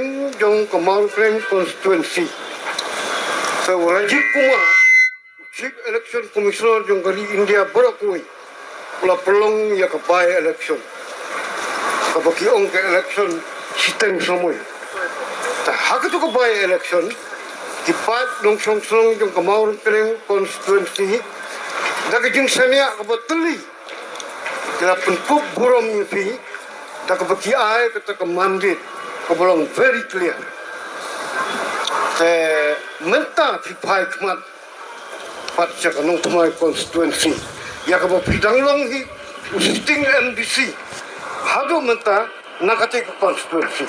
claim jong Kamal claim constituency. So Rajiv Kumar, Chief Election Commissioner jong kali India berakui pula pelong ya ke by election. Kabaki ong ke election sistem semua. Tak hak tu ke by election. Kipat dong song jong Kamal claim constituency. Dak jing sania kabatuli. Kira penpup buram ni dak baki ai kata kemandit kebolong very clear. Menta pipai kemat pat jakanong tumai constituency. Ya kabo pidang long hi sitting MDC. Hado menta nakati ke constituency.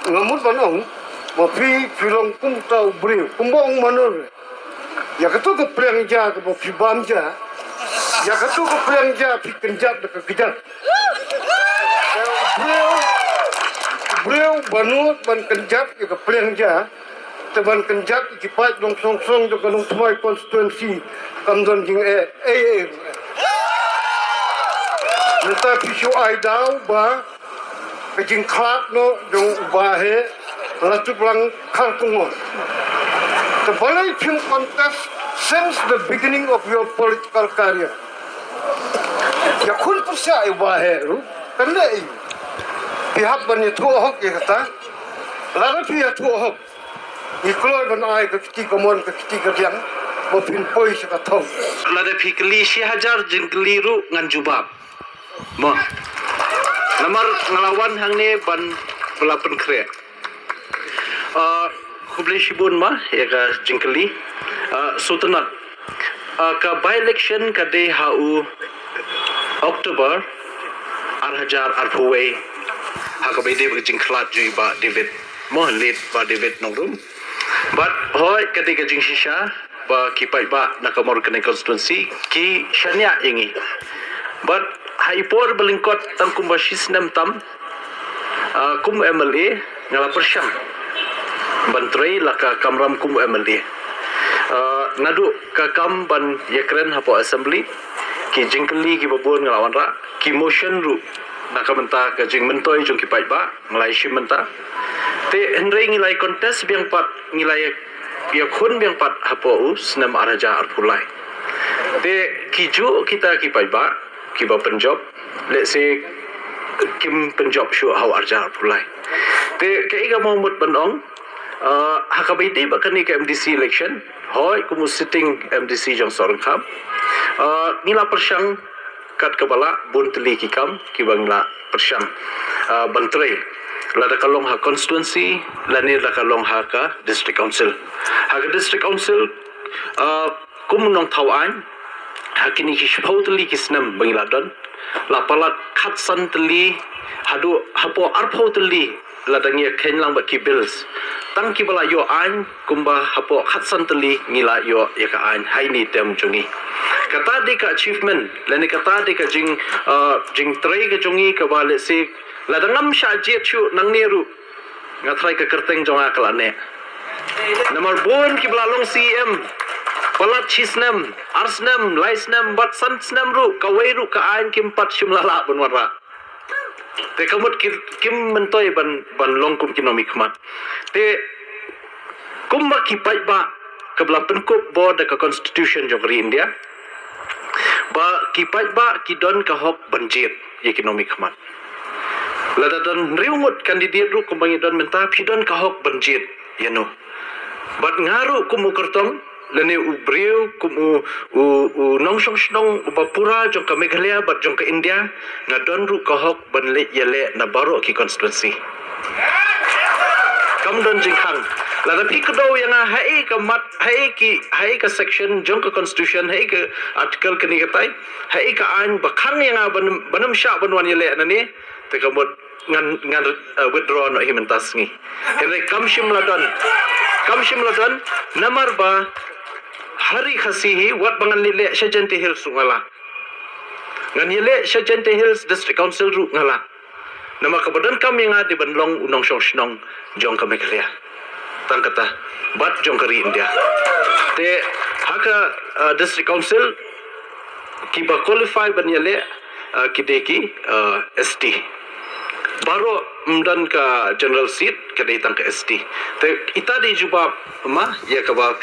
Ngamut banong mapi pilong kum tau beri kumbong manur. Ya ketu ke pelangja ke bopi bamja. Ya ketu ke pelangja pi kenjat ke kejat. Beliau banut ban kenjat ke pelangja. Teban kenjat ikipat dong song do kanong tumai constituency kamdon jing Neta pisu ai dau ba kejing klak no dong bahe latu pelang kaltungon. Tebalai film contest since the beginning of your political career. Ya kun persia bahe ru kanda pihak ban itu hok ya kata lalu pihak itu hok Ikloi ban ai ke kiti komon ke kiti kerjang bopin poi saka thau lada phikli 1000 jingkli ru ngan jubab mo namar ngelawan hangne ban belapen kre khubli shibun ma ya ka jingkli sultanat ka by election ka de hau Oktober 2000 hakabai de jingklat jui ba David mo lead ba David nongrum but hoy ketika jing shisha ba kipai ba nakamor kene constituency ki shania ingi but haipor belingkot tam kumba shisnam tam kum MLA ngala persyam bantrai laka kamram kum MLA nadu ka kam ban yakren hapo assembly ki jingkeli ki babon ngalawan ra ki motion ru nakamenta ka jing mentoi jong kipai ba ngalai shimenta te henry ngilai contest biang pat ngilai ya khun biang pat hapo us nam araja arpulai te kiju kita kipai ba kiba penjob let's say kim penjob shu how arja arpulai te kaiga mahmud banong hakabai de ba kani ke MDC election hoy kumu sitting MDC jong sorang kham ngila persyang kat kebala bun teli kikam kibangla persyang bantrai lada kalong ha constituency lanir la kalong ha ka district council ha ka district council kum nong thawan ha kini ki shpautli kisnam bangladon la palat khatsan tli hadu hapo arpautli ladangia kenlang ba ki bills tang ki bala yo an kumba hapo khatsan tli ngila yo ya ka an haini tem jungi kata de ka achievement lani kata de ka jing trai ka jungi ka bale se ladangam sha jet chu nang neru ngatrai ka kerteng jonga kalane nomor bon ki blalong CM palat chisnam arsnam laisnam bat sansnam ru kawairu ka ain kimpat shimlala bunwara te kamut kim mentoi ban longkum kinomi khmat te kumba ki pai ba kabla penkup board ka constitution jogri India ba ki pai ba ki don ka hok banjir ekonomi khmat lada don riungut kandidat ru kumbangi don menta pidon ka hok banjir yano bat ngaru kumu kertong lene ubreu kumu nongsong snong bapura jong ka Meghalaya bat jong ka India ngadon ru ka hok banle yele na baro ki constituency kam don jingkhang lada pikdo yang hai ka mat hai ka section jong ka constitution hai ka article kani katai hai ka an bakhang yang banam sha banwan yele nani te kamot ngan withdraw no himentas ngi henry kamshim ladon namar ba hari khasihi wat bangan lile Shajenti Hills ngala ngan yele Shajenti Hills district council ru ngala nama kabadan kami nga di banlong unong snong jong ka Meghalaya tang kata bat jong kari India te haka district council ki ba qualify ban yele kideki ST baro mdan ka general seat kada itang ka ST. Te ita di juba ma ya ka ba